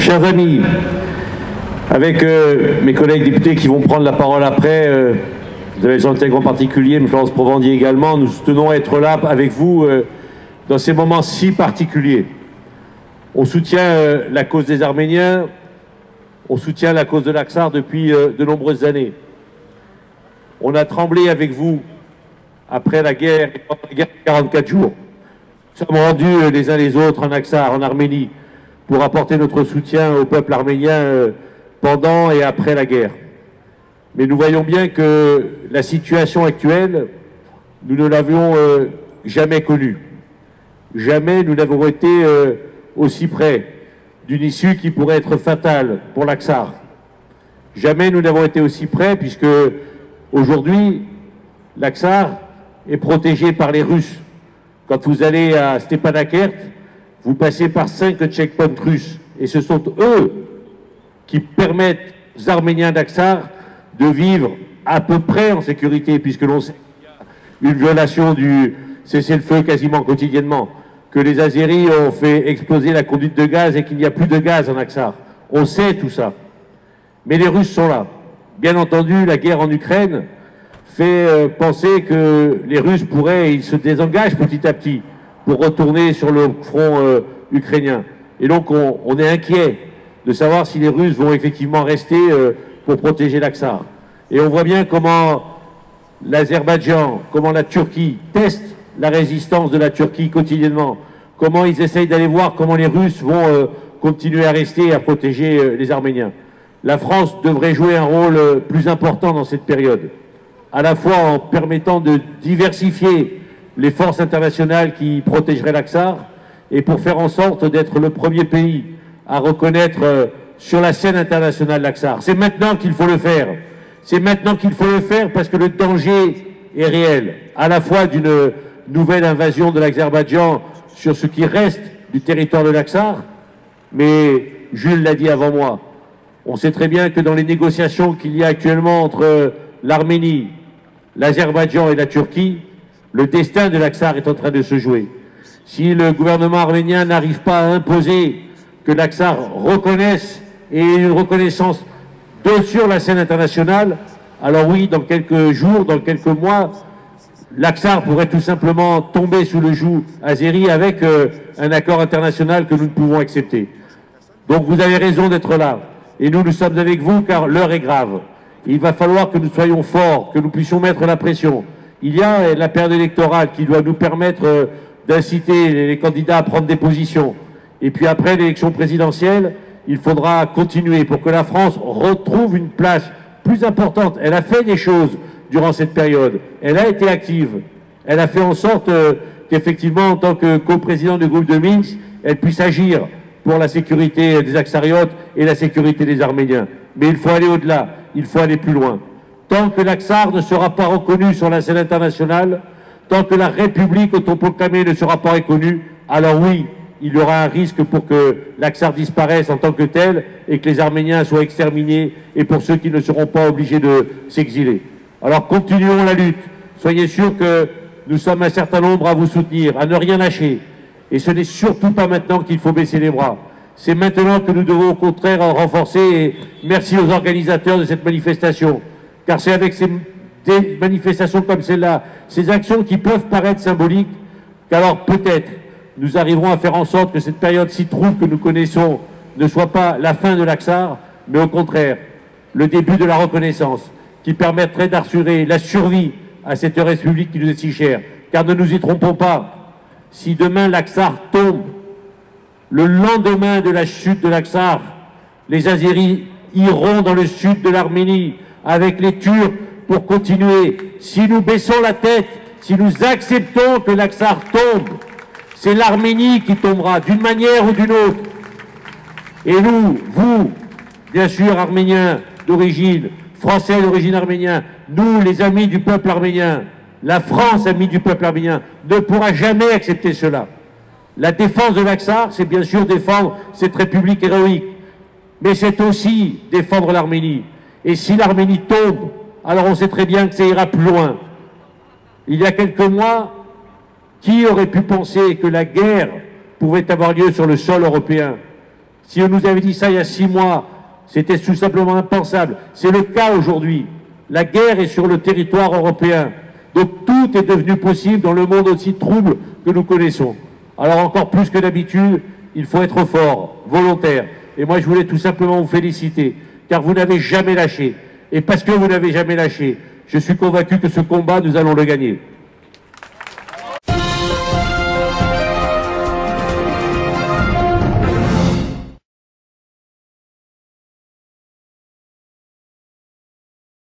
Chers amis, avec mes collègues députés qui vont prendre la parole après, vous avez Jean Intègre en particulier, M. Florence Provendier également, nous tenons à être là avec vous dans ces moments si particuliers. On soutient la cause des Arméniens, on soutient la cause de l'Aksar depuis de nombreuses années. On a tremblé avec vous après la guerre de 44 jours. Nous sommes rendus les uns les autres en Aksar, en Arménie, pour apporter notre soutien au peuple arménien pendant et après la guerre. Mais nous voyons bien que la situation actuelle, nous ne l'avions jamais connue. Jamais nous n'avons été aussi près d'une issue qui pourrait être fatale pour l'Aksar. Jamais nous n'avons été aussi près, puisque aujourd'hui, l'Aksar est protégé par les Russes. Quand vous allez à Stepanakert, vous passez par 5 checkpoints russes. Et ce sont eux qui permettent aux Arméniens d'Aksar de vivre à peu près en sécurité, puisque l'on sait qu'il y a une violation du cessez-le-feu quasiment quotidiennement, que les Azéris ont fait exploser la conduite de gaz et qu'il n'y a plus de gaz en Aksar. On sait tout ça. Mais les Russes sont là. Bien entendu, la guerre en Ukraine fait penser que les Russes pourraient, ils se désengagent petit à petit pour retourner sur le front ukrainien. Et donc on est inquiet de savoir si les Russes vont effectivement rester pour protéger l'Aksar. Et on voit bien comment l'Azerbaïdjan, comment la Turquie testent la résistance de la Turquie quotidiennement, comment ils essayent d'aller voir comment les Russes vont continuer à rester et à protéger les Arméniens. La France devrait jouer un rôle plus important dans cette période, à la fois en permettant de diversifier les forces internationales qui protégeraient l'Aksar et pour faire en sorte d'être le premier pays à reconnaître sur la scène internationale l'Aksar. C'est maintenant qu'il faut le faire. C'est maintenant qu'il faut le faire parce que le danger est réel, à la fois d'une nouvelle invasion de l'Azerbaïdjan sur ce qui reste du territoire de l'Aksar, mais Jules l'a dit avant moi, on sait très bien que dans les négociations qu'il y a actuellement entre l'Arménie, l'Azerbaïdjan et la Turquie, le destin de l'Aksar est en train de se jouer. Si le gouvernement arménien n'arrive pas à imposer que l'Aksar reconnaisse et une reconnaissance sur la scène internationale, alors oui, dans quelques jours, dans quelques mois, l'Aksar pourrait tout simplement tomber sous le joug azéri avec un accord international que nous ne pouvons accepter. Donc vous avez raison d'être là. Et nous sommes avec vous car l'heure est grave. Il va falloir que nous soyons forts, que nous puissions mettre la pression. Il y a la période électorale qui doit nous permettre d'inciter les candidats à prendre des positions. Et puis après l'élection présidentielle, il faudra continuer pour que la France retrouve une place plus importante. Elle a fait des choses durant cette période. Elle a été active. Elle a fait en sorte qu'effectivement, en tant que coprésident du groupe de Minsk, elle puisse agir pour la sécurité des Aksariotes et la sécurité des Arméniens. Mais il faut aller au-delà, il faut aller plus loin. Tant que l'Aksar ne sera pas reconnu sur la scène internationale, tant que la République autoproclamée ne sera pas reconnue, alors oui, il y aura un risque pour que l'Aksar disparaisse en tant que tel et que les Arméniens soient exterminés et pour ceux qui ne seront pas obligés de s'exiler. Alors continuons la lutte. Soyez sûrs que nous sommes un certain nombre à vous soutenir, à ne rien lâcher. Et ce n'est surtout pas maintenant qu'il faut baisser les bras. C'est maintenant que nous devons au contraire en renforcer. Et merci aux organisateurs de cette manifestation. Car c'est avec des manifestations comme celle-là, ces actions qui peuvent paraître symboliques, qu'alors peut-être nous arriverons à faire en sorte que cette période si trouble que nous connaissons ne soit pas la fin de l'Aksar, mais au contraire, le début de la reconnaissance qui permettrait d'assurer la survie à cette République qui nous est si chère. Car ne nous y trompons pas, si demain l'Aksar tombe, le lendemain de la chute de l'Aksar, les Azéris iront dans le sud de l'Arménie avec les Turcs pour continuer. Si nous baissons la tête, si nous acceptons que l'Aksar tombe, c'est l'Arménie qui tombera d'une manière ou d'une autre. Et nous, vous, bien sûr, Arméniens d'origine, Français d'origine arménienne, nous, les amis du peuple arménien, la France, amis du peuple arménien, ne pourra jamais accepter cela. La défense de l'Aksar, c'est bien sûr défendre cette république héroïque, mais c'est aussi défendre l'Arménie. Et si l'Arménie tombe, alors on sait très bien que ça ira plus loin. Il y a quelques mois, qui aurait pu penser que la guerre pouvait avoir lieu sur le sol européen? Si on nous avait dit ça il y a 6 mois, c'était tout simplement impensable. C'est le cas aujourd'hui. La guerre est sur le territoire européen. Donc tout est devenu possible dans le monde aussi trouble que nous connaissons. Alors encore plus que d'habitude, il faut être fort, volontaire. Et moi je voulais tout simplement vous féliciter, car vous n'avez jamais lâché. Et parce que vous n'avez jamais lâché, je suis convaincu que ce combat, nous allons le gagner.